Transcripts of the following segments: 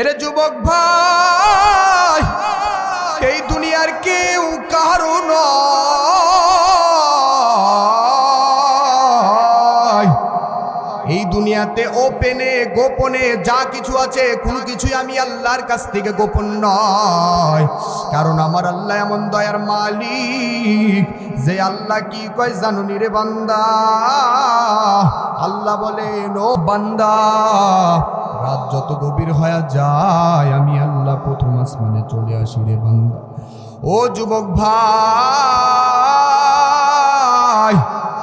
এরে যুবক ভাই, এই দুনিয়ার কেউ কারো নয়। এই দুনিয়াতে ওপেনে গোপনে যা কিছু আছে কোনো কিছুই আমি আল্লাহর কাছ থেকে গোপন নয়। কারণ আমার আল্লাহ এমন দয়ার মালিক যে আল্লাহ কি কয় জানুনি রে বান্দা। আল্লাহ বলেন, ও বান্দা, রাত যত গভীর হয়ে যায় আমি আল্লাহ প্রথম আসমানে চলে আসি রে বান্দা। ও যুবক ভাই,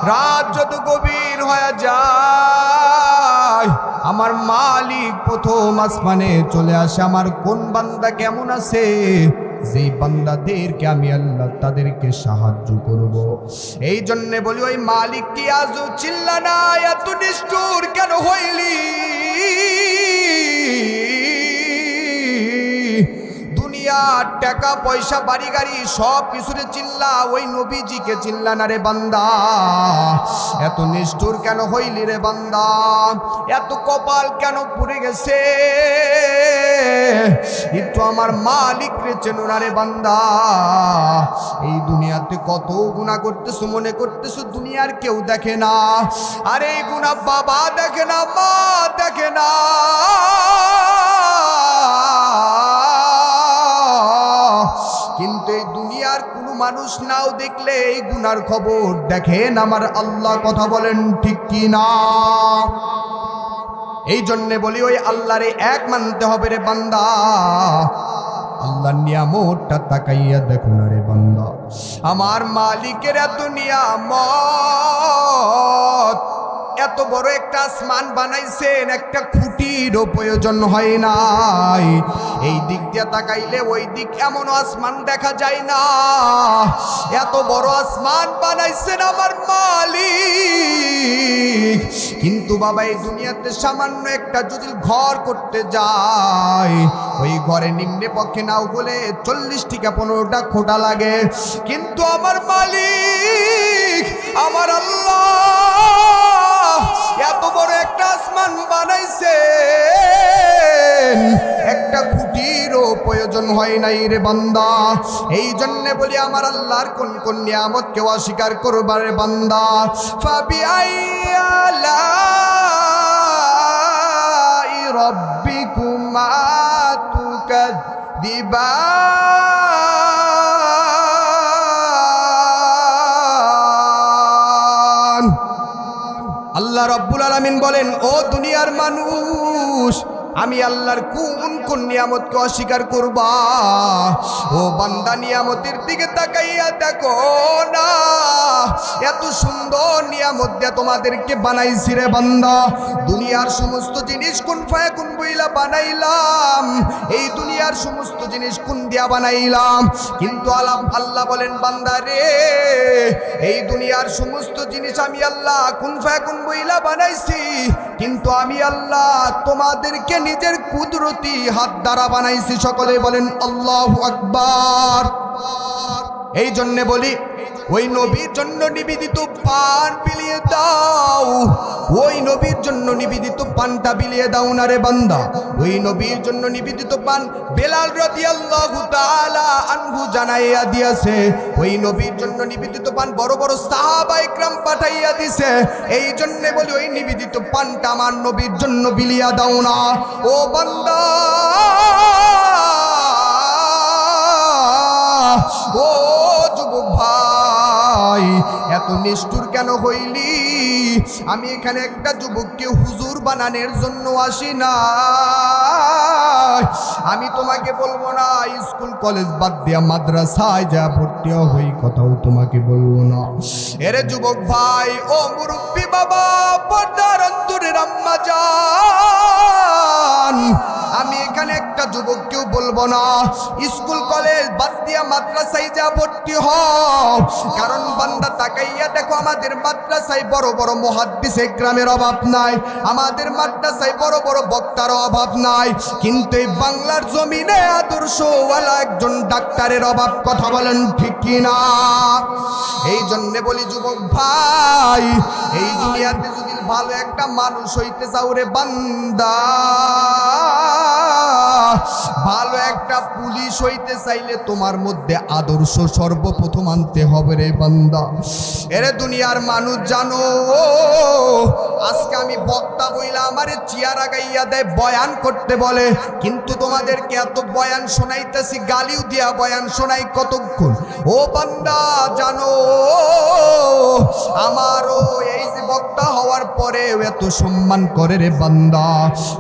রাত যত গভীর হয়ে যায় আমার মালিক প্রথম আসমানে চলে আসে। আমার কোন বান্দা কেমন আছে, যেই বান্দাদেরকে আমি আল্লাহ তাদেরকে সাহায্য করব। এই জন্যে বলি, ওই মালিক কি আজও চিল্লা না, এত নিষ্ঠুর কেন হইলি? দুনিয়ার টাকা পয়সা বাড়ি গাড়ি সব কিছুরে চিল্লা, ওই নবীজিকে চিল্লা না রে বান্দা। এত নিষ্ঠুর কেন হইলি রে বান্দা? এত কপাল কেন পুড়ে গেছে? একটু আমার মালিক রে চেনো না রে বান্দা। এই দুনিয়াতে কত গুনাহ করতেছো, মনে করতেছো দুনিয়ার কেউ দেখে না। আরে এই গুনাহ বাবা দেখে না, মা দেখে না, কিন্তু এই দুনিয়ার কোনো মানুষ নাও দেখলে এই গুনার খবর দেখেন আমার আল্লাহ। কথা বলেন ঠিক কি না? এই জন্যে বলি, ওই আল্লাহরে এক মানতে হবে রে বান্দা। আল্লাহর নিয়ামতটা তাকাইয়া দেখো না রে বান্দা। আমার মালিকের এত নিয়ামত, এত বড় একটা আসমান বানাইছেন, একটা খুঁটিরও প্রয়োজন হয় নাই। এই দিক দিয়ে তাকাইলে ওই দিক এমন আসমান দেখা যায় না। এত বড় আসমান বানাইছেন আমার মালিক, কিন্তু বাবা এই দুনিয়াতে সামান্য একটা যদি ঘর করতে যায়, ওই ঘরে নিম্নে পক্ষে নাও বলে 40 থেকে 15টা খোঁটা লাগে। কিন্তু আমার মালিক, আমার আল্লাহ এত বড় একটা আসমান বানাইছেন, একটা খুঁটিরও প্রয়োজন হয় নাই রে বান্দা। এই জন্য বলি, আমার আল্লাহর কোন কোন নিয়ামত কেউ অস্বীকার করবার রে বান্দা। ফাবিআই রাব্বিকুমা তুকাদ্দিবান। আল্লাহ রাব্বুল আলামিন বলেন, ও দুনিয়ার মানুষ, আমি আল্লাহর কোন কোন নিয়ামতকে অস্বীকার করবা? ও বান্দা, নিয়ামতের দিকে তাকাইয়া দেখো না, এত সুন্দর নিয়ামত দিয়া তোমাদেরকে বানাইছি রে বান্দা। দুনিয়ার সমস্ত জিনিস কোন ফায়াকুন বইলা বানাইলাম, এই দুনিয়ার সমস্ত জিনিস কোন দিয়া বানাইলাম, কিন্তু আল্লাহ বলেন, বান্দা রে, এই দুনিয়ার সমস্ত জিনিস আমি আল্লাহ কোন ফায়াকুন বইলা বানাইছি, কিন্তু আমি আল্লাহ তোমাদেরকে নিজের কুদরতি হাত দ্বারা বানাইছি। সকলে বলেন আল্লাহু আকবার। এই জন্য বলি, ওই নবীর জন্য নিবেদিত পান বিলিয়ে দাও, ওই নবীর জন্য নিবেদিত পানটা বিলিয়ে দাও না রে বান্দা। ওই নবীর জন্য নিবেদিত পান বেলাল রাদিয়াল্লাহু তাআলা আনহু জানাইয়া দিয়েছে। ওই নবীর জন্য নিবেদিত পান বড় বড় সাহাবা ইকরাম পাঠাইয়া দিছে। এই জন্য বলি, ওই নিবেদিত পানটা আমার নবীর জন্য বিলিয়া দাও না। ও বান্দা, ও যুবক ভাই, এত নিষ্ঠুর কেন হইলি? আমি এখানে একটা যুবককে হুজুর বানানোর জন্য আসি না। আমি তোমাকে বলবো না স্কুল কলেজ বাদ দিয়া মাদ্রাসায় যা ভর্তি হই, কথাও তোমাকে বলবো না। এরে যুবক ভাই, ও মুরব্বী বাবা, পর্দার অন্তরের আম্মা জান, আমি এখানে একটা যুবককেও বলবো না স্কুল কলেজ বাদ দিয়া মাদ্রাসায় যা ভর্তি হও। কারণ বান্দা তাকাইয়া দেখো, আমাদের মাদ্রাসায় বড় বড় মুহাদ্দিস ইকরামের অভাব নাই, আমাদের মাদ্রাসায় বড় বড় বক্তার অভাব নাই, কিন্তু এই বাংলার জমিনে আদর্শওয়ালা একজন ডাক্তারের অভাব। কথা বলেন ঠিক কি না? এই জন্যে বলি যুবক ভাই, এই দুনিয়াতে যদি ভালো একটা মানুষ হইতে চাও রে বান্দা, একটা পুলিশ হইতে চাইলে তোমার মধ্যে আদর্শ সর্বপ্রথম আনতে হবে রে বান্দা। এরে দুনিয়ার মানুষ জানো, আজকে আমি বক্তা বইলা আমারে চেয়ারা গাইয়া দেয়, বয়ান করতে বলে, কিন্তু তোমাদেরকে এত বয়ান শোনাইতেছি, গালিও দিয়া বয়ান শোনাই কতক্ষণ। ও বান্দা জানো, আমারও এই যে বক্তা হওয়ার পরে এত সম্মান করে রে বান্দা,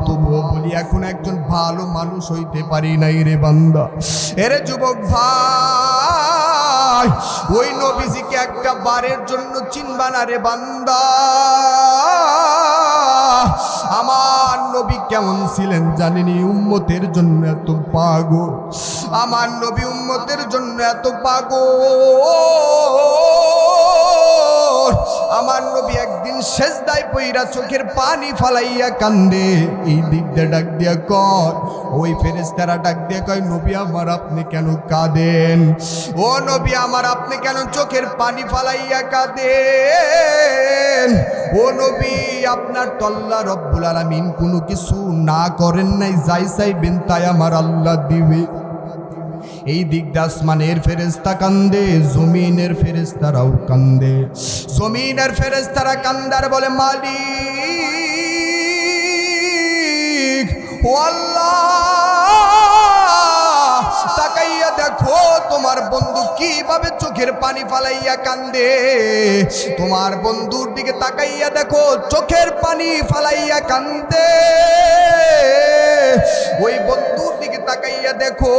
তবুও বলি এখন একজন ভালো মানুষ হইতে পারি নাই রে বান্দা। এরে যুবক ভাই, ওই নবীজিকে একটা বারের জন্য চিনবা না রে বান্দা। আমার নবী কেমন ছিলেন জানেনি? উম্মতের জন্য এত পাগল, আমার নবী উম্মতের জন্য এত পাগল। আমার নবী একদিন সেজদায় পইরা চোখের পানি ফালাইয়া কান্দে। এই দিক দিয়ে ডাক দিয়া কয়, ওই ফেরেশতারা ডাক দিয়া কয়, নবী আমার আপনি কেন কাঁদেন? ও নবী আমার আপনি কেন চোখের পানি ফালাইয়া কাঁদেন? ও নবী আপনার তো আল্লাহ রব্বুল আলামিন কোনো কিছু না করেন নাই, যাই চাইবেন তাই আমার আল্লাহ দিবে। এই দিক দিয়ে আসমানের ফেরেশতা কান্দে, জমিনের ফেরেশতারাও কান্দে। জমিনের ফেরেশতারা কান্দার বলে, মালিক ও আল্লাহ, তাকাইয়া দেখো তোমার বন্ধু কিভাবে চোখের পানি ফালাইয়া কান্দে। তোমার বন্ধুর দিকে তাকাইয়া দেখো, চোখের পানি ফালাইয়া কান্দে। ওই বন্ধুর দিকে তাকাইয়া দেখো।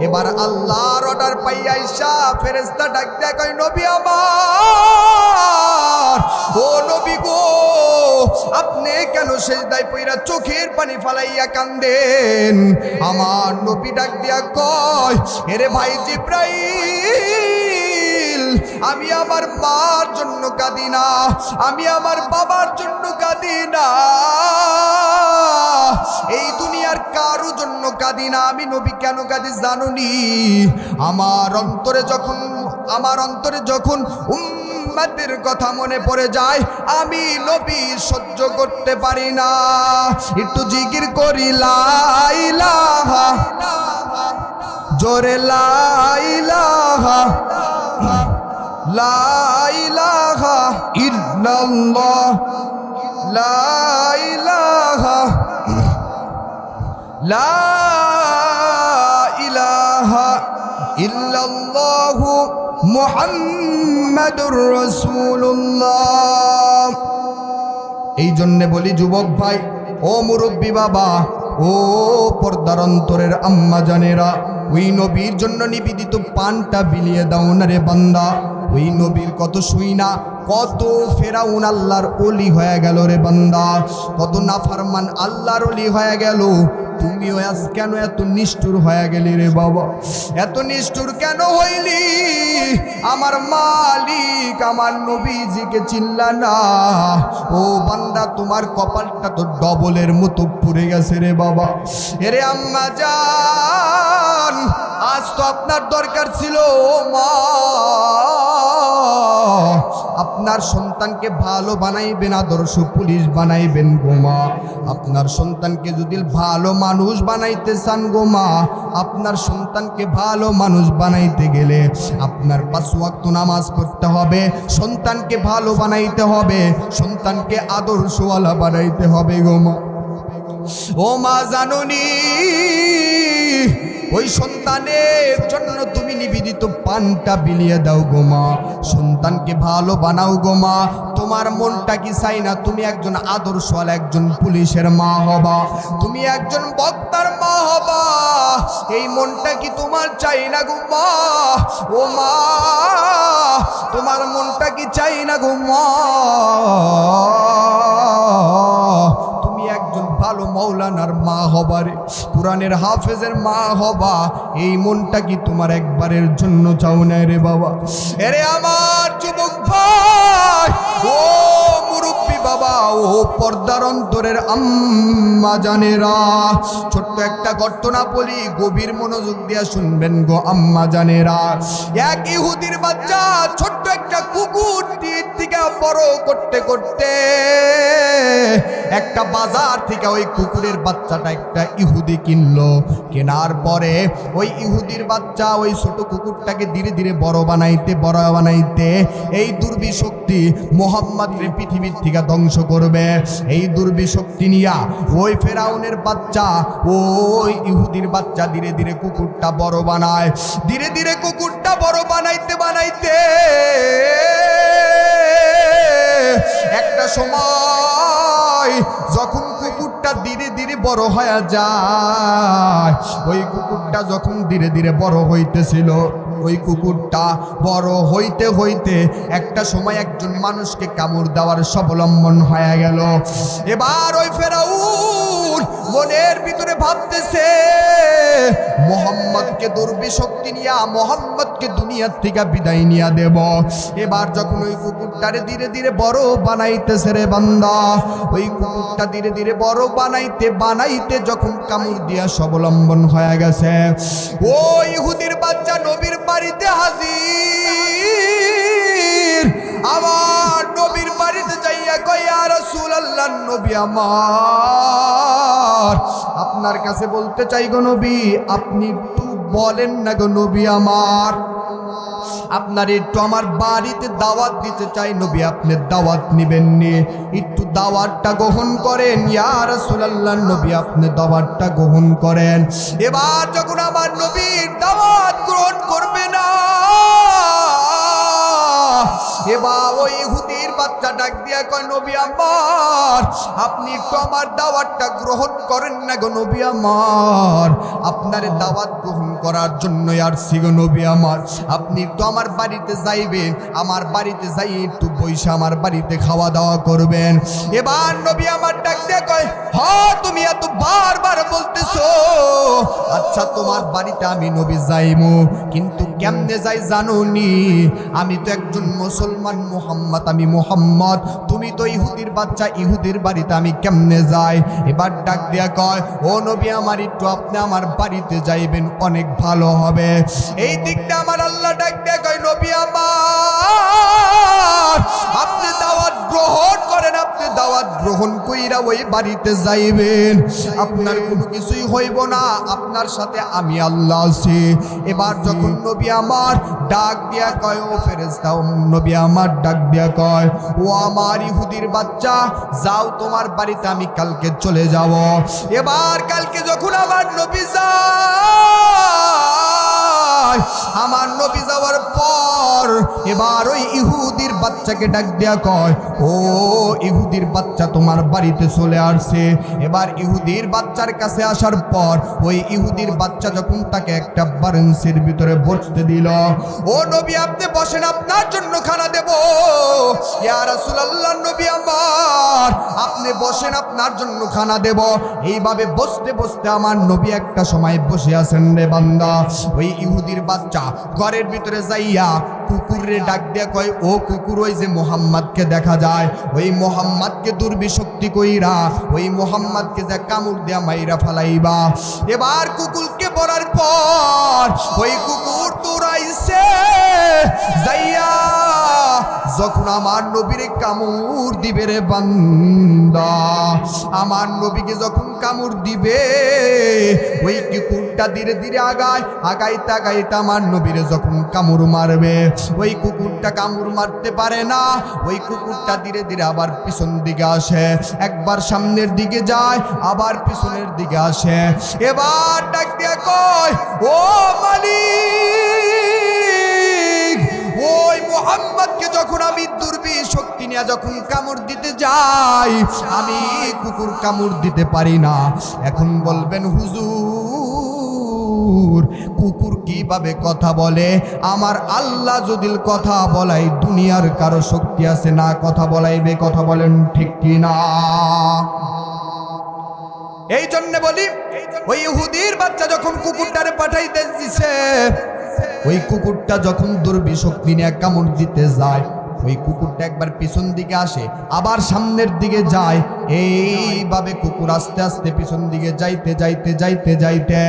এবার আল্লাহর অর্ডার পাইয়া আইসা ফেরেশতা ডাক দেয়, কয় নবী আমার, ও নবী গো আপনি কেন সেজদায় পইরা চোখের পানি ফালাইয়া কান্দেন? আমার নবী ডাক দিয়া কয়, এরে ভাই জিব্রাইল, আমি আমার মার জন্য কাঁদি না, আমি আমার বাবার জন্য কাঁদি না, এই দুনিয়ার কারো জন্য কাঁদি না। আমি নবী কেন কাঁদি জানুনি? আমার অন্তরে যখন উম্মতের কথা মনে পড়ে যায়, আমি নবী সহ্য করতে পারি না। একটু জিকির করি লা ইলাহা, জোরে লা ইলাহা, লা ইলাহা ইল্লাল্লাহ, লা ইলাহা, লা ইলাহা ইল্লাল্লাহু মুহাম্মাদুর রাসূলুল্লাহ। এই জন্যে বলি যুবক ভাই, ও মুরব্বী বাবা, ও পর্দার অন্তরের আম্মা জানেরা, ওই নবীর জন্য নিবেদিত পানটা বিলিয়ে দাও না রে বান্দা। ওই নবীর কত শুই না, কত ফেরাউন আল্লাহর ওলি হয়ে গেল রে বান্দা, কত নাফরমান আল্লাহর ওলি হয়ে গেল। তুমিও আজ কেন এত নিষ্ঠুর হয়ে গেলি রে বাবা? এত নিষ্ঠুর কেন হইলি? আমার মালিক আমার নবীজিকে চিনলা না। ও বান্দা, তোমার কপালটা তো ডবলের মতো পুড়ে গেছে রে বাবা। এরে আম্মা জান, আজ তো আপনার দরকার ছিল মা, আপনার সন্তানকে ভালো বানাইবেন, আদর্শ পুলিশ বানাইবেন গো মা। আপনার সন্তানকে যদি ভালো মানুষ বানাইতে চান গো মা, আপনার সন্তানকে ভালো মানুষ বানাইতে গেলে আপনার 5 ওয়াক্ত নামাজ পড়তে হবে, সন্তানকে ভালো বানাইতে হবে, সন্তানকে আদর্শওয়ালা বানাইতে হবে গো মা। ও মা জানুনি, ওই সন্তানের জন্য তুমি নিবেদিত পানটা বিলিয়ে দাও গো মা, সন্তানকে ভালো বানাও গো মা। তোমার মনটা কি চাই না তুমি একজন আদর্শওয়ালা, একজন পুলিশের মা হবা, তুমি একজন বক্তার মা হবা? এই মনটা কি তোমার চাই না গো মা? ও মা, তোমার মনটা কি চাই না গো মা? একজন ভালো মৌলানার মা হবারে, কোরআনের হাফেজের মা হবা, এই মনটা কি তোমার একবারের জন্য চাও না রে বাবা? এরে আমার যুবক ভাই, ও মুরব্বী বাবা, ও পর্দার অন্তরের আম্মা জানেরা, ছোট্ট একটা ঘটনা বলি, গভীর মনোযোগ দিয়ে শুনবেন গো আম্মা জানেরা। এক ইহুদির বাচ্চা ছোট্ট একটা কুকুর থেকে বড় করতে করতে একটা বাজার থেকে ওই কুকুরের বাচ্চাটা একটা ইহুদি কিনলো। কেনার পরে ওই ইহুদির বাচ্চা ওই ছোট কুকুরটাকে ধীরে ধীরে বড় বানাইতে এই দুর্বিশক্তি মুহাম্মদকে পৃথিবীর থেকে ধ্বংস করবে। এই দুর্বিশক্তি নিয়া ওই ফেরাউনের বাচ্চা ওই ইহুদির বাচ্চা ধীরে ধীরে কুকুরটা বড় বানায়। ধীরে ধীরে কুকুরটা বড় বানাইতে একটা সময় যখন কুকুরটা ধীরে ধীরে বড় হয়ে যায়, ওই কুকুরটা যখন ধীরে ধীরে বড় হইতেছিল, ওই কুকুরটা বড় হইতে হইতে একটা সময় একজন মানুষকে কামড় দেওয়ার অবলম্বন হয়ে গেল। এবার ওই ফেরাউন মনের ভিতরে ভাবতেছে মোহাম্মদকে দুর্বিশক্তি নিয়া মোহাম্মদকে দুনিয়ার থেকে বিদায় নিয়া দেব। এবার যখন ওই কুকুরটারে ধীরে ধীরে বড় বানাইতেছে রে বান্দা, ওই কুকুরটা ধীরে ধীরে বড় বানাইতে যখন কামড় দিয়া অবলম্বন হয়ে গেছে, ওই ইহুদির বাচ্চা নবীর বাড়িতে হাজির। আমার নবীর বাড়িতে যাইয়া কয়, ইয়া রাসূলুল্লাহ, নবী আমার আপনার কাছে বলতে চাই গো নবী, আপনি একটু বলেন না গো নবী আমার, আপনার একটু আমার বাড়িতে দাওয়াত দিতে চাই নবী, আপনি দাওয়াত নিবেন নি? একটু দাওয়াতটা গ্রহণ করেন ইয়া রাসূলুল্লাহ, নবী আপনি দাওয়াতটা গ্রহণ করেন। এবার যখন আমার নবীর দাওয়াত গ্রহণ করবে না, এবার ওই ইহুদির বাচ্চা ডাক দিয়া কয়, নবী আমার আপনি একটু আমার দাওয়াতটা গ্রহণ করেন না গো নবী আমার, আপনার দাওয়াত গ্রহণ করার জন্য আসছি গো নবী আমার, আপনি একটু আমার বাড়িতে যাইবেন, আমার বাড়িতে যাই একটু বইসা আমার বাড়িতে খাওয়া দাওয়া করবেন। এবার নবী আমার ডাক দিয়া কয়, হ্যাঁ তুমি এত বারবার বলতেছো, আচ্ছা তোমার বাড়িতে আমি নবী যাইমু, কিন্তু কেমনে যাই জানো নি? আমি তো একজন মুসলমান মুহাম্মদ, আমি মুহাম্মদ, তুমি তো ইহুদির বাচ্চা, ইহুদির বাড়িতে আমি কেমনে যাই? এবার ডাক দিয়া কয়, ও নবী আমার একটু আপনি আমার বাড়িতে যাইবেন, অনেক ভালো হবে। এই দিকটা আমার আল্লাহ ডাক দিয়া কয়, নবী আমার আপনি দাওয়াত গ্রহণ করেন, আপনি দাওয়াত গ্রহণ কইরা ওই বাড়িতে যাইবেন, আপনার কোনো কিছুই হইব না, আপনার সাথে আমি আল্লাহ আছি। এবার যখন নবী আমার ডাক দিয়া কয়, ও ফেরেশতা, নবী আমার ডাক দিয়া কয়, ও আমার ইহুদির বাচ্চা, যাও তোমার বাড়িতে আমি কালকে চলে যাব। এবার কালকে যখন আমার নবী যায়, আমার নবী যাওয়ার পর এবার ওই ইহুদির বাচ্চাকে ডাক দিয়া কয়, ও ইহুদির বাচ্চা তোমার বাড়িতে চলে আসছে। এবার ইহুদির বাচ্চার কাছে আসার পর ওই ইহুদির বাচ্চা যখন তাকে একটা বারান্সির ভিতরে বসতে দিল, ও নবী আপনি বসেন, আপনার জন্য খানা দেব। ইয়া রাসূলুল্লাহ, নবী আমার আপনি বসেন, আপনার জন্য খানা দেব। এইভাবে বসতে বসতে আমার নবী একটা সময় বসে আছেন রে বান্দা, ওই ইহুদির বাচ্চা ঘরের ভিতরে যাইয়া কুকুরে ডাক দিয়া কয়, ও কুকুর, ওই যে মোহাম্মদকে দেখা যায়, ওই মোহাম্মদকে দুর্বিশক্তি কইরা ওই মোহাম্মদকে যা কামড় দিয়া মাইরা ফালাইবা। এবার কুকুরকে বলার পর ওই কুকুর দৌড়াইছে যাইয়া যখন আমার নবীর কামড় দিবে রে বান্দা, আমার নবীকে যখন কামড় দিবে, ওই কুকুরটা ধীরে ধীরে আগাইতে আমার নবীরে যখন কামড় মারবে, ওই কুকুরটা কামড় মারতে পারে না, ওই কুকুরটা ধীরে ধীরে আবার পিছন দিকে আসে, একবার সামনের দিকে যায়, আবার পিছনের দিকে আসে। এবার ডাক দিয়া কয়, ও মালিক, ওই মোহাম্মদকে যখন আমি দুর্বিশক্তি নিয়ে যখন কামড় দিতে যাই, আমি কুকুর কামড় দিতে পারি না। এখন বলবেন হুজুর, কুকুর কিভাবে কথা বলে? আমার আল্লাহ যদি কথা বলাই, দুনিয়ার কারো শক্তি আছে না কথা বলাইবে? কথা বলেন ঠিক কি না? এই জন্য বলি, ওই ইহুদির বাচ্চা যখন কুকুরটারে পাঠাইতে দিছে, ওই কুকুরটা যখন দুর্বিশক্তি নিয়ে কামড় দিতে যায়, ওই কুকুরটা একবার পিছন দিকে আসে, আবার সামনের দিকে যায়। এইভাবে কুকুর আস্তে আস্তে পিছন দিকে যাইতে যাইতে যাইতে যাইতে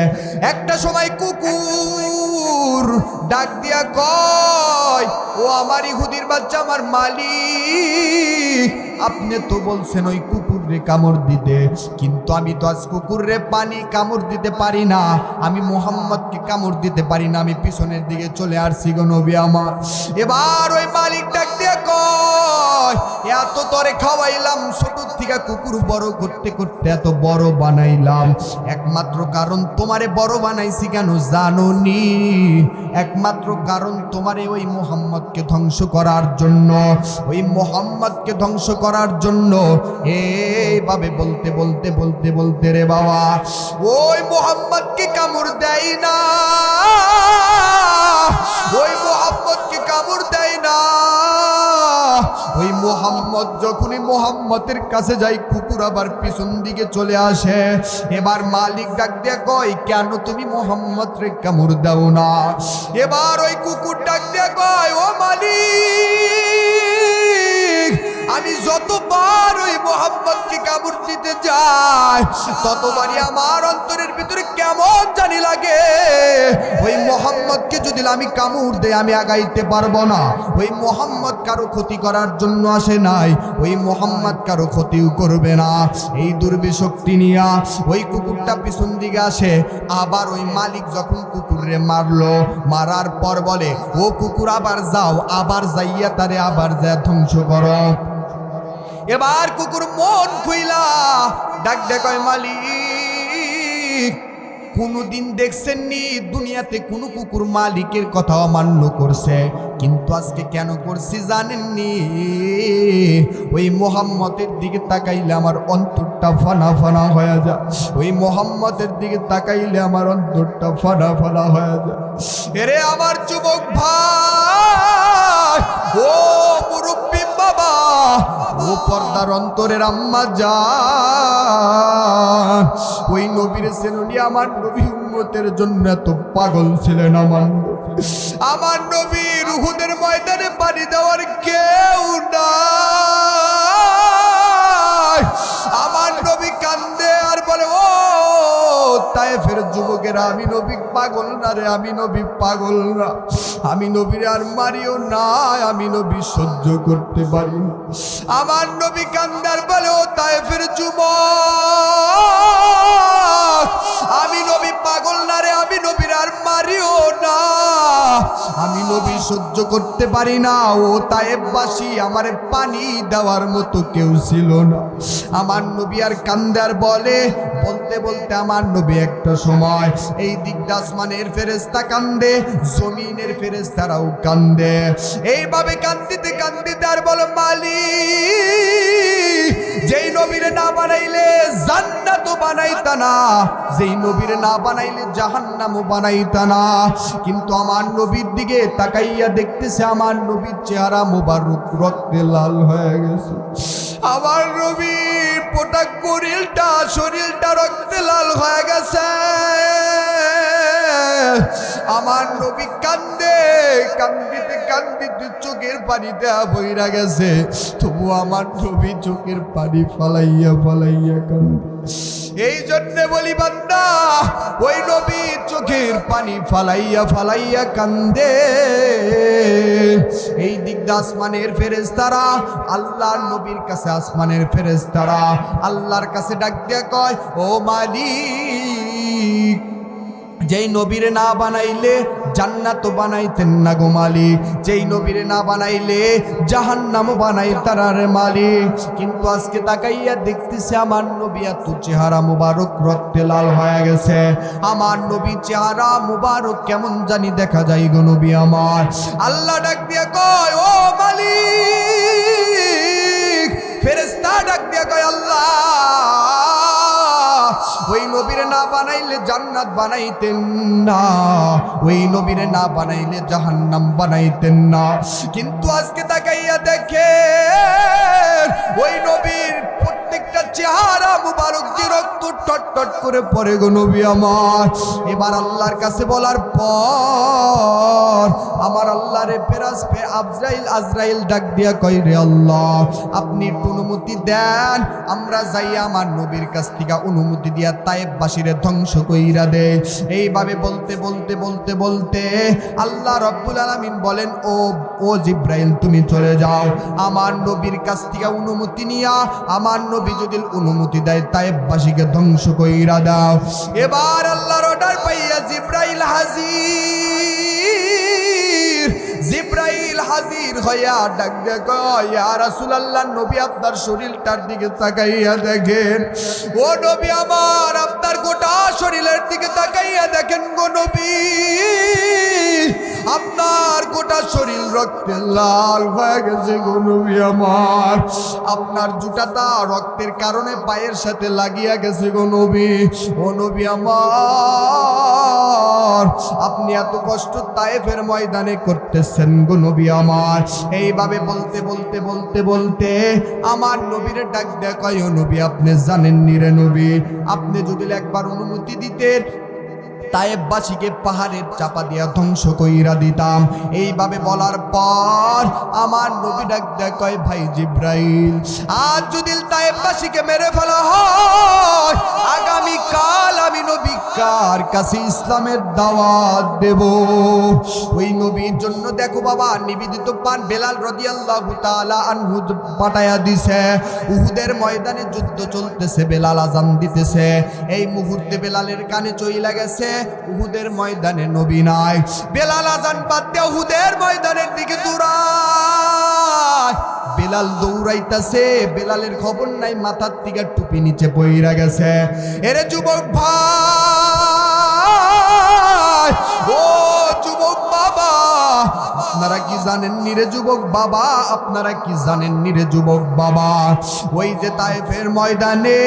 একটা সময় কুকুর ডাক দিয়া কয়, ও আমার ইহুদির বাচ্চা, আমার মালিক, আপনি তো বলছেন ওই কুকুররে কামড় দিতে, কিন্তু আমি তো আজ কুকুররে পানি কামড় দিতে পারি না, আমি মুহাম্মদকে কামড় দিতে পারি না, আমি পিছনের দিকে চলে আসছি গো নবী আমার। এবার ওই মালিক ডাক দিয়ে কয়, এত তরে খাওয়াইলাম, ছোট থেকে কুকুর বড় করতে করতে এত বড় বানাইলাম, একমাত্র কারণ তোমারে বড় বানাইছি কেন জানো নি? একমাত্র কারণ তোমারে ওই মুহাম্মদকে ধ্বংস করার জন্য, ওই মুহাম্মদকে ধ্বংস করার জন্য। এইভাবে বলতে বলতে বলতে বলতে রে বাবা ওই মুহাম্মদকে কামড় দেয় না, ওই মুহাম্মদকে কামড় দেয় না। ওই মুহাম্মদ যখনই মুহাম্মদের কাছে যায়, কুকুর আবার পিছন দিকে চলে আসে। এবার মালিক ডাক দিয়ে কয়, কেন তুমি মুহাম্মদরে কামড় দাও না? এবার ওই কুকুর ডাক দিয়ে কয়, ও মালিক, আমি যতবার ওই মুহাম্মদকে কামড় দিতে যাই, ততবারই আমার অন্তরের ভিতরে কেমন জানি লাগে, ওই মুহাম্মদকে যদি আমি কামড় দেই আমি আগাইতে পারবো না। ওই মুহাম্মদ কারো ক্ষতি করার জন্য আসে নাই, ওই মুহাম্মদ কারো ক্ষতিও করবে না। এই দুর্বি শক্তি নিয়া ওই কুকুরটা পিছন দিকে আসে। আবার ওই মালিক যখন কুকুরে মারলো, মারার পর বলে, ও কুকুর আবার যাও, আবার যাইয়া তারে আবার যা ধ্বংস করো। এবার কুকুর মন খুইলা ডাক দে কয়, মালিক, কোনদিন দেখছেন নি দুনিয়াতে কোন কুকুর মালিকের কথা অমান্য করছে? কিন্তু আজকে কেন করছি জানেননি? ওই মুহাম্মদের দিকে তাকাইলে আমার অন্তরটা ফানা ফানা হয়ে যায়, ওই মুহাম্মদের দিকে তাকাইলে আমার অন্তরটা ফানা ফানা হয়ে যায়। এরে আমার যুবক ভাই, ও মুরব্বী বাবা, ও পর্দার অন্তরের আম্মা জান, ওই নবীর সেনুনি আমার নবী উম্মতের জন্য এত পাগল ছিলেন আমার নবী। উহুদের ময়দানে পানি দেওয়ার কেউ নাই। আমার নবী কান্দে আর বলে, ও তায়েফের যুবকেরা, আমি নবী পাগল না রে, আমি নবী পাগল না, আমি নবীর আর মারিও না, আমি নবী সহ্য করতে পারি না। আমার নবী কান্দার বলে, ও তায়েফের যুবক, আমি নবী পাগল না রে, আমি নবীর আর মারিও না, আমি নবী সহ্য করতে পারি না। ও তায়েফবাসী, আমারে পানি দেওয়ার মতো কেউ ছিল না। আমার নবী আর কান্দার বলে, বলতে বলতে আমার নবী একটা সময় এই দিক আসমানের ফেরেশতা কান্দে, জমিনের ফেরেশতারাও কান্দে। এইভাবে কান্দিতে কান্দিতে আর বলো, মালিক, যেই নবীরে না বানাইলে জান্নাতও বানাইতা না, যেই নবীরে না বানাইলে জাহান্নামও বানাইতা না। কিন্তু আমার নবীর দিকে তাকাইয়া দেখতেছে, আমার নবীর চেহারা মোবারক রক্তে লাল হয়ে গেছে। আমার নবীর পোটাক শরীরটা রক্তে লাল হয়ে গেছে। আমার নবী কান্দে, কান্দিতে কান্দিতে চোখের পানি দেয়া বইরা গেছে, তবু আমার নবী চোখের পানি ফালাইয়া ফালাইয়া কান্দে। এই জন্যে বলি বান্দা, ওই নবী চোখের পানি ফালাইয়া ফালাইয়া কান্দে। এই দিক আসমানের ফেরেশতারা আল্লাহর নবীর কাছে, আসমানের ফেরেশতারা আল্লাহর কাছে ডাক দিয়া কয়, ও মালিক, যেই নবীরে না বানাইলে জান্নাত বানাইতেন না গো মালিক, যেই নবীরে না বানাইলে জাহান্নামও বানাইতার রে মালিক। কিন্তু আজকে তাকাইয়া দেখতেছে আমার নবী এত চেহারা মুবারক রক্তে লাল হয়ে গেছে। আমার নবী চেহারা মুবারক কেমন জানি দেখা যায় গো নবী আমার। আল্লাহ ডাক দিয়া কয়, ও মালিক, ফেরেশতা ডাক দিয়া কয়, আল্লাহ, ওই নবীরে না বানাইলে জান্নাত বানাইতেন না, ওই নবীরে না বানাইলে জাহান্নাম বানাইতেন না। কিন্তু আজকে তাকাইয়া দেখে ওই নবীর প্রত্যেকটা চেহারা মুবারক দিয়ে রক্ত টটটট করে পড়ে গো নবী আমার। এবার আল্লাহর কাছে বলার পর আমার আল্লাহরে ফেরাস পে আজরাইল ডাক দিয়া কই রে আল্লাহ, আপনি একটু অনুমতি দেন, আমরা যাই আমার নবীর কাছ থেকে অনুমতি দিয়া তায়েববাসীরে ধ্বংস কইরা দে। এইভাবে বলতে বলতে বলতে বলতে আল্লাহ রাব্বুল আলামিন বলেন, ও জিব্রাইল তুমি চলে যাও, আমার নবীর কাছ থেকে অনুমতি নিয়া আমার নবী যদি অনুমতি দেয় তায়েববাসীকে ধ্বংস কইরা দাও। এবার আল্লাহর অর্ডার পাইয়া জিব্রাইল হাজির হইয়া ডাক দিয়ে কয়, ইয়া রাসূলুল্লাহ, নবী আপনার শরীরটার দিকে তাকাইয়া দেখেন। ও নবী আমার, আপনার গোটা শরীরের দিকে তাকাইয়া দেখেন গো নবী, আপনার গোটা শরীর রক্তে লাল হয়ে গেছে গো নবী আমার। আপনার জুতাটা রক্তের কারণে পায়ের সাথে লাগিয়া গেছে গো নবী। ও নবী আমার, আপনি এত কষ্ট তায়েফের ময়দানে করতেছেন গো নবী আমার। এইভাবে বলতে বলতে বলতে বলতে আমার নবীর ডাক দেয়া কয়, ও নবী আপনি জানেন নি রে নবী, আপনি যদি একবার অনুমতি দিতেন তায়েববাসীকে পাহাড়ের চাপা দিয়া ধ্বংস কইরা দিতাম। এইভাবে বলার পর আমার নবী ডাক দেয়া কয়, ভাই জিব্রাইল, আজ যদি তায়েববাসীকে মেরে ফেলা হয়, আগামী কাল আমি নবী কার কাছে ইসলামের দাওয়াত দেব? ওই নবীর জন্য দেখো বাবা, নিবেদিত পান বেলাল রাদিয়াল্লাহু তাআলা আনহু পাঠায়া দিছে। উহুদের ময়দানে যুদ্ধ চলতেছে, বেলাল আজান দিতেছে। এই মুহূর্তে বেলালের কানে চইলা গেছে উহুদের ময়দানে নবী নাই। বেলাল আজান বাদ দিয়ে উহুদের ময়দানের দিকে দৌড়ায়। বেলাল দৌড়াইতাছে, বেলালের খবর নাই, মাথার থেকে টুপি নিচে পইরা গেছে। এরে যুবক ভাই, ও যুবক বাবা, আপনারা কি জানেন নিরে যুবক বাবা, আপনারা কি জানেন নিরে যুবক বাবা, ওই যে তায়েফের ময়দানে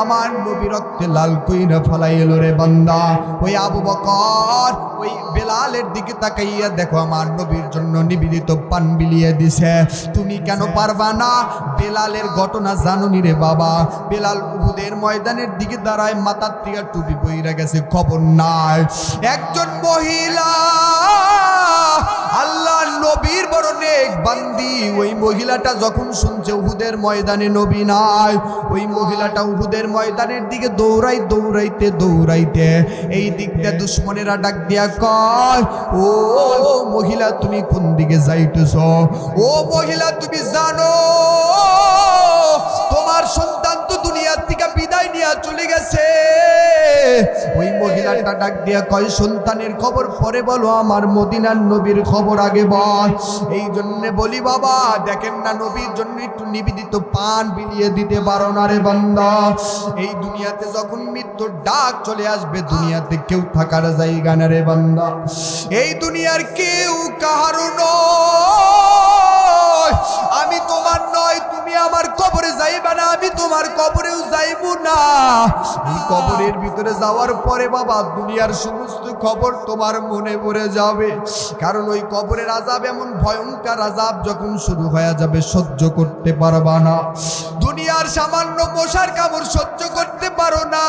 আমার নবী রক্তে লাল কইরা ফলাইল রে বান্দা। ওই আবু বকর ওই বেলালের দিকে তাকাইয়া দেখো আমার নবীর জন্য নিবেদিত পান বিলিয়ে দিছে, তুমি কেন পারবা না? বেলালের ঘটনা জানো নি রে বাবা? বেলাল উহুদের ময়দানের দিকে দাঁড়ায়, মাথার থেকে টুপি পইরা গেছে, খবর নাই। একজন মহিলা আল্লাহ নবীর বড় নেক বান্দি, ওই মহিলাটা যখন শুনছে উহুদের ময়দানে নবী নাই, ওই মহিলাটা উহুদের ময়দানের দিকে দৌড়াইতে দৌড়াইতে এই দিকটা দুশ্মনেরা ডাক দিয়া কয়, ও মহিলা তুমি কোন দিকে যাইতেছ? ও মহিলা তুমি জানো তোমার সন্তান তো দুনিয়ার থেকে বিদায় নিয়ে চলে গেছে? ওই মহিলাটা ডাক দিয়া কয়, সন্তানের খবর পরে বলো, আমার মদিনার নবীর খবর আগে বল। এই জন্য বলি বাবা, দেখেন না নবীর জন্য একটু নিবেদিত পান বিলিয়ে দিতে পারো না রে বান্দা? এই দুনিয়াতে যখন মৃত্যুর ডাক চলে আসবে, দুনিয়াতে কেউ থাকার জায়গা না রে বান্দা। এই দুনিয়ার কেউ কাহারও নয়, আমি তোমার নয়, তুমি আমার কবরে যাইবা না, আমি তোমার কবরেও যাইব না। এই কবরের ভিতরে যাওয়ার পরে বাবা দুনিয়ার সমস্ত খবর তোমার মনে পড়ে যাবে, কারণ ওই কবরের আযাব এমন ভয়ঙ্কর আযাব, যখন শুরু হয়ে যাবে সহ্য করতে পারবা না। দুনিয়ার সামান্য মশার কামড় সহ্য করতে পারো না,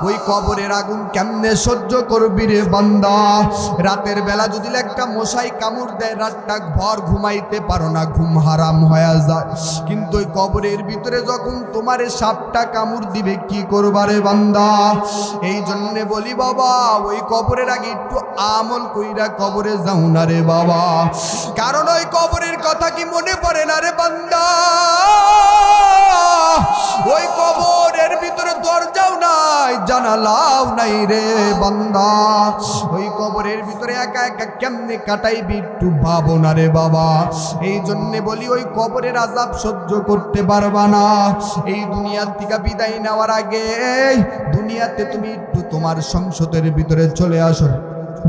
ওই কবরের আগুন কেমনে সহ্য করবি রে বান্দা? রাতের বেলা যদি একটা মশাই কামড় দেয়, রাতটা ভর ঘুমাইতে পারো না, ঘুম হারাম হয়ে যায়। কিন্তু ওই কবরের ভিতরে যখন তোমার সাপটা কামড় দিবে, কি করবা রে বান্দা? এই জন্য বলি বাবা, ওই কবরের আগে একটু আমল কইরা কবরে যাও না রে বাবা, কারণ ওই কবরের কথা কি মনে পড়ে না রে বান্দা? ওই কবরের ভিতরে দরজাও নাই, জানালাও নাই রে বান্দা। ওই কবরের ভিতরে একা একা কেমনে কাটাইবি একটু ভাবো না রে বাবা। এই জন্যে বলি, ওই কবরের আযাব সহ্য করতে পারবা না। এই দুনিয়ার থেকে বিদায় নেওয়ার আগে দুনিয়াতে তুমি একটু তোমার সংসদের ভিতরে চলে আসো।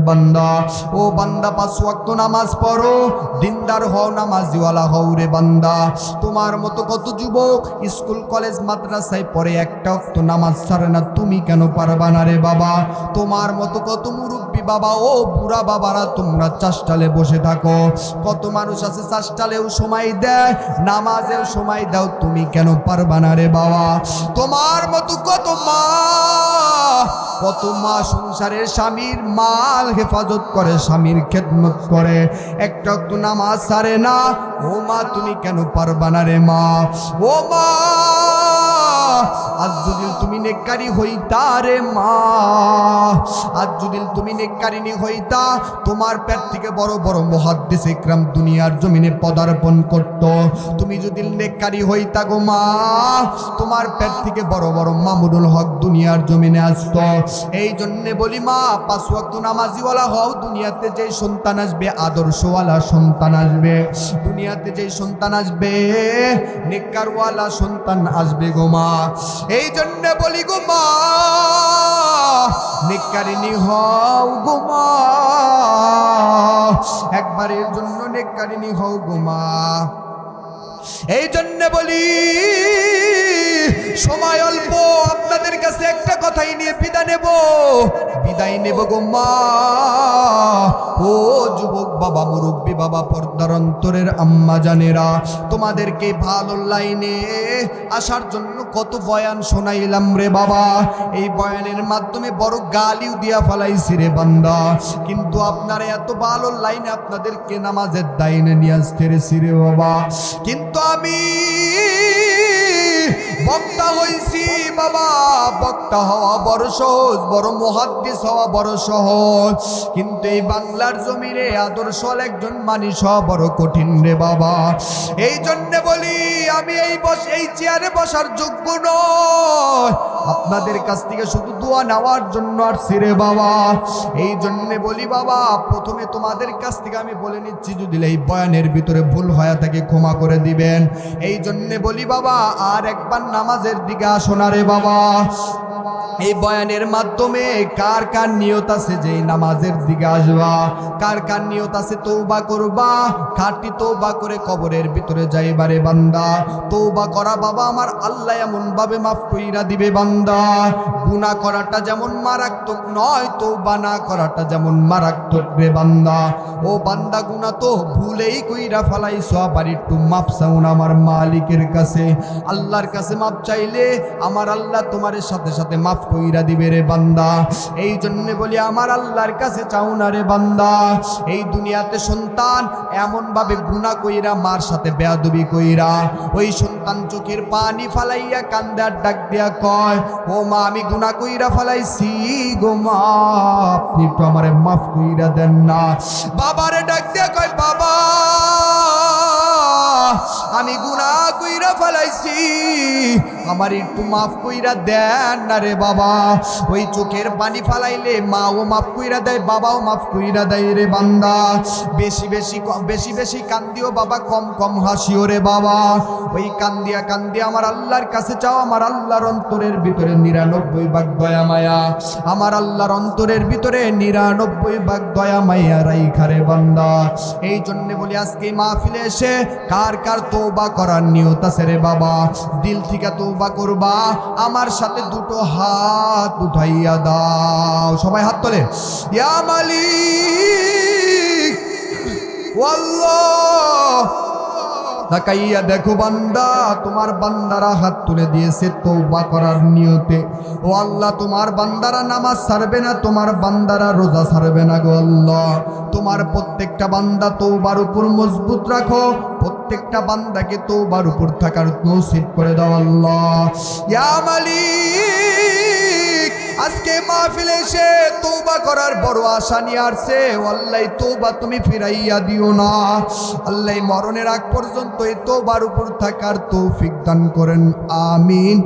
বান্দা, ও বান্দা 5 ওয়াক্ত নামাজ পড়ো, দিনদার হও, নামাজিওয়ালা হও রে বান্দা। তোমার মতো কত যুবক স্কুল কলেজ মাদ্রাসায় পড়ে একটা ওয়াক্ত নামাজ ছাড়ে না, তুমি কেন পারবা না রে বাবা? তোমার মতো কত মুরব্বী বাবা ও বুড়া বাবারা তোমরা চাষটালে বসে থাকো, কত মানুষ আছে চাষটালেও সময় দেয়, নামাজেও সময় দাও, তুমি কেন পারবা না রে বাবা? তোমার মতো কত মা সংসারের স্বামীর মাল হেফাজত করে, স্বামীর খেদমত করে, একটা তো নামাজ ছাড়ে না, ও মা তুমি কেন পারবা না রে মা? ও মা, আজ যদি তুমি নেককারী হইতা রে মা, আজ যদি তুমি নেককারিনী হইতা, তোমার পেট থেকে বড় বড় মুহাদ্দিস ইকরাম দুনিয়ার জমিনে পদার্পণ করত। তুমি যদি নেককারী হইতা গো মা, তোমার পেট থেকে বড় বড় মামুনুল হক দুনিয়ার জমিনে আসতো। এই জন্যে বলি মা, 5 ওয়াক্ত নামাজিওয়ালা হও, দুনিয়াতে যেই সন্তান আসবে আদর্শওয়ালা সন্তান আসবে, দুনিয়াতে যেই সন্তান আসবে নেককারওয়ালা সন্তান আসবে গো মা। এই জন্য বলি গো মা, নেককারিনী হও গো মা, একবারের জন্য নেককারিনী হও গো মা। এই জন্য বলি, সময় অল্প, আপনাদের কাছে একটা কথাই নিয়ে বিদায় নেব গো মা। ও যুবক বাবা, মুরব্বী বাবা, পর্দার অন্তরের আম্মা জানেরা, তোমাদেরকে ভালো লাইনে আসার জন্য কত বয়ান শোনাইলাম রে বাবা। এই বয়ানের মাধ্যমে বড় গালিও দিয়া ফেলাইছি রে বান্দা, কিন্তু আপনারা এত ভালো লাইনে আপনাদেরকে নামাজের দাইনে নিয়ে আসতে রেছি রে বাবা। কিন্তু আমি বক্তা হইছি বাবা, বক্তা হওয়া বড় সহজ, বড় মুহাদ্দিস হওয়া বড় সহজ, কিন্তু এই বাংলার জমিনে আদর্শ একজন মানুষ হওয়া বড় কঠিন রে বাবা। এই জন্য বলি, আমি এই চেয়ারে বসার যোগ্য নয়, আপনাদের কাছ থেকে শুধু দোয়া নেওয়ার জন্য আসছি রে বাবা। এই জন্য বলি বাবা, প্রথমে তোমাদের কাছ থেকে আমি বলে নিচ্ছি, যদি এই বয়ানের ভিতরে ভুল হয়ে থাকে ক্ষমা করে দিবেন। এই জন্য বলি বাবা, আর একবার নামাজের দিকে আসো না রে বাবা। এই বয়ানের মাধ্যমে কার কার নিয়ত আছে যে নামাজের দিকে আসবা, কার কার নিয়ত আছে তওবা করবা, খাঁটি তওবা করে কবরের ভিতরে যাইবারে বান্দা। তওবা করা বাবা আমার আল্লাহ এমন ভাবে মাফ কইরা দিবে বান্দা। গুনাহ করাটা যেমন মারাত্মক নয়, তওবা না করাটা যেমন মারাত্মক রে বান্দা। ও বান্দা, গুনাহ তো ভুলেই কইরা ফেলাইছো, আবার একটু মাফ চাও না আমার মালিকের কাছে। আল্লাহর কাছে মাফ চাইলে আমার আল্লাহ তোমার সাথে সাথে মাফ কইরা দিবে রে বান্দা। এই জন্য বলি, আমার আল্লাহর কাছে চাও না রে বান্দা। এই দুনিয়াতে সন্তান এমন ভাবে গুনাহ কইরা, মার সাথে বেয়াদবি কইরা, ওই সন্তান চোখের পানি ফালাইয়া কান্দে আর ডাক দিয়া কয়, ও মা আমি গুনাহ কইরা ফালাইছি গো মা, আপনি একটু আমারে মাফ কইরা দেন না। বাবারে ডাক দিয়া কয়, বাবা আমি গুনাহ কইরা ফেলাইছি, আমার একটু মাফ কইরা দেন না রে বাবা। ওই চোখের পানি ফালাইলে মাও মাফ কইরা দেয়, বাবাও মাফ কইরা দেয় রে বান্দা। বেশি বেশি কান্দিও বাবা, কম কম হাসিও রে বাবা। ওই কান্দিয়া কান্দিয়া আমার আল্লাহর কাছে চাও, আমার আল্লাহর অন্তরের ভিতরে 99 ভাগ দয়া মায়া, আমার আল্লাহর অন্তরের ভিতরে 99 ভাগ দয়া মায়া রাইখা রে বান্দা। এই জন্য বলি, আজকে মাহফিলে এসে কার কার তওবা করার নিয়ত আছে রে বাবা, দিল থেকে তওবা করবা, আমার সাথে দুটো হাত উঠাইয়া দাও। সবাই হাত তোলে, ইয়া মালিক আল্লাহ। তাকাইয়া দেখো বান্দা, তোমার বান্দারা হাত তুলে দিয়েছে তওবা করার নিয়তে। ও আল্লাহ, তোমার বান্দারা নামাজ ছাড়বে না, তোমার বান্দারা রোজা ছাড়বে না গো আল্লাহ। তোমার প্রত্যেকটা বান্দা তওবার উপর মজবুত রাখো, প্রত্যেকটা বান্দাকে তওবার উপর থাকার নসিব করে দাও আল্লাহ। ইয়া মালিক, আজকে মাহফিলে এসে তওবা করার বড় আশা নিয়ে আসছে, আল্লাহ তওবা তুমি ফিরাইয়া দিও না আল্লাহ। মরণের আগ পর্যন্ত এই তওবার উপর থাকার তৌফিক দান করেন, আমিন।